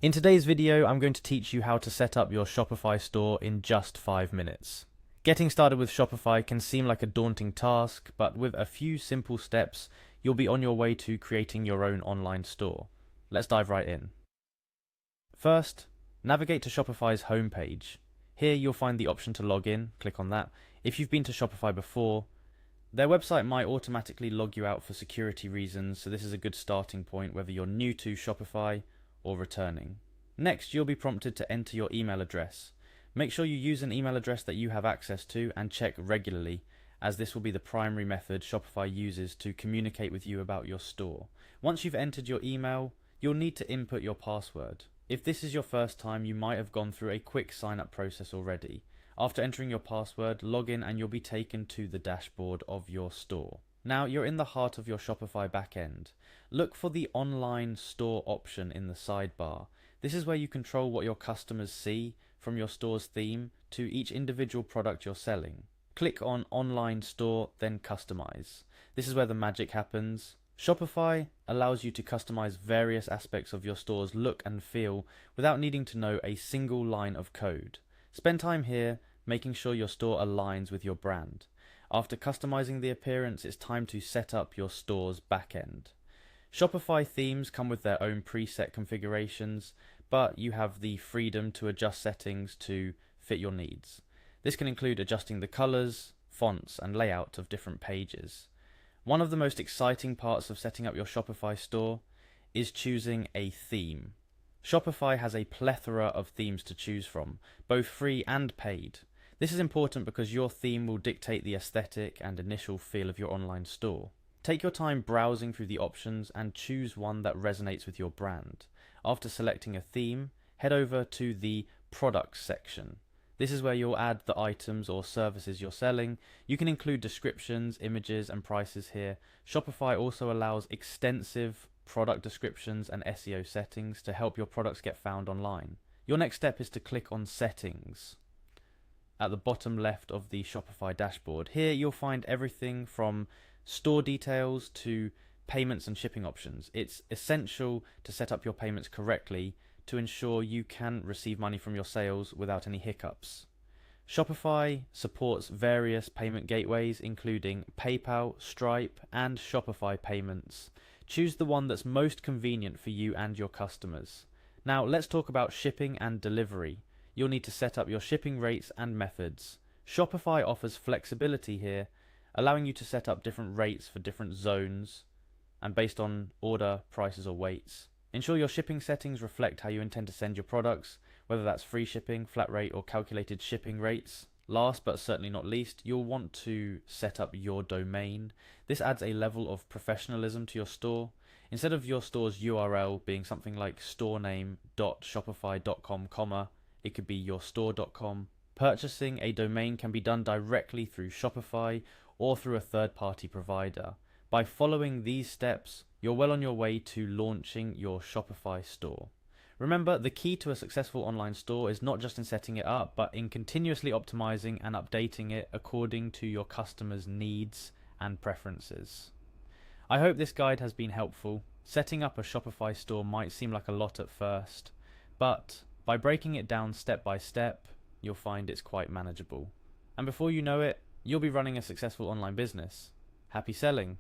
In today's video, I'm going to teach you how to set up your Shopify store in just 5 minutes. Getting started with Shopify can seem like a daunting task, but with a few simple steps, you'll be on your way to creating your own online store. Let's dive right in. First, navigate to Shopify's homepage. Here you'll find the option to log in, click on that. If you've been to Shopify before, their website might automatically log you out for security reasons, so this is a good starting point whether you're new to Shopify or returning. Next, you'll be prompted to enter your email address. Make sure you use an email address that you have access to and check regularly, as this will be the primary method Shopify uses to communicate with you about your store. Once you've entered your email, you'll need to input your password. If this is your first time, you might have gone through a quick sign-up process already. After entering your password, log in and you'll be taken to the dashboard of your store. Now you're in the heart of your Shopify backend. Look for the online store option in the sidebar. This is where you control what your customers see, from your store's theme to each individual product you're selling. Click on Online Store, then Customize. This is where the magic happens. Shopify allows you to customize various aspects of your store's look and feel without needing to know a single line of code. Spend time here making sure your store aligns with your brand. After customizing the appearance, it's time to set up your store's backend. Shopify themes come with their own preset configurations, but you have the freedom to adjust settings to fit your needs. This can include adjusting the colors, fonts, and layout of different pages. One of the most exciting parts of setting up your Shopify store is choosing a theme. Shopify has a plethora of themes to choose from, both free and paid. This is important because your theme will dictate the aesthetic and initial feel of your online store. Take your time browsing through the options and choose one that resonates with your brand. After selecting a theme, head over to the Products section. This is where you'll add the items or services you're selling. You can include descriptions, images, and prices here. Shopify also allows extensive product descriptions and SEO settings to help your products get found online. Your next step is to click on Settings at the bottom left of the Shopify dashboard. Here you'll find everything from store details to payments and shipping options. It's essential to set up your payments correctly to ensure you can receive money from your sales without any hiccups. Shopify supports various payment gateways including PayPal, Stripe, and Shopify payments. Choose the one that's most convenient for you and your customers. Now let's talk about shipping and delivery. You'll need to set up your shipping rates and methods. Shopify offers flexibility here, allowing you to set up different rates for different zones and based on order, prices, or weights. Ensure your shipping settings reflect how you intend to send your products, whether that's free shipping, flat rate, or calculated shipping rates. Last but certainly not least, you'll want to set up your domain. This adds a level of professionalism to your store. Instead of your store's URL being something like storename.shopify.com, it could be yourstore.com. Purchasing a domain can be done directly through Shopify or through a third-party provider. By following these steps, you're well on your way to launching your Shopify store. Remember, the key to a successful online store is not just in setting it up, but in continuously optimizing and updating it according to your customers' needs and preferences. I hope this guide has been helpful. Setting up a Shopify store might seem like a lot at first, but by breaking it down step by step, you'll find it's quite manageable. And before you know it, you'll be running a successful online business. Happy selling!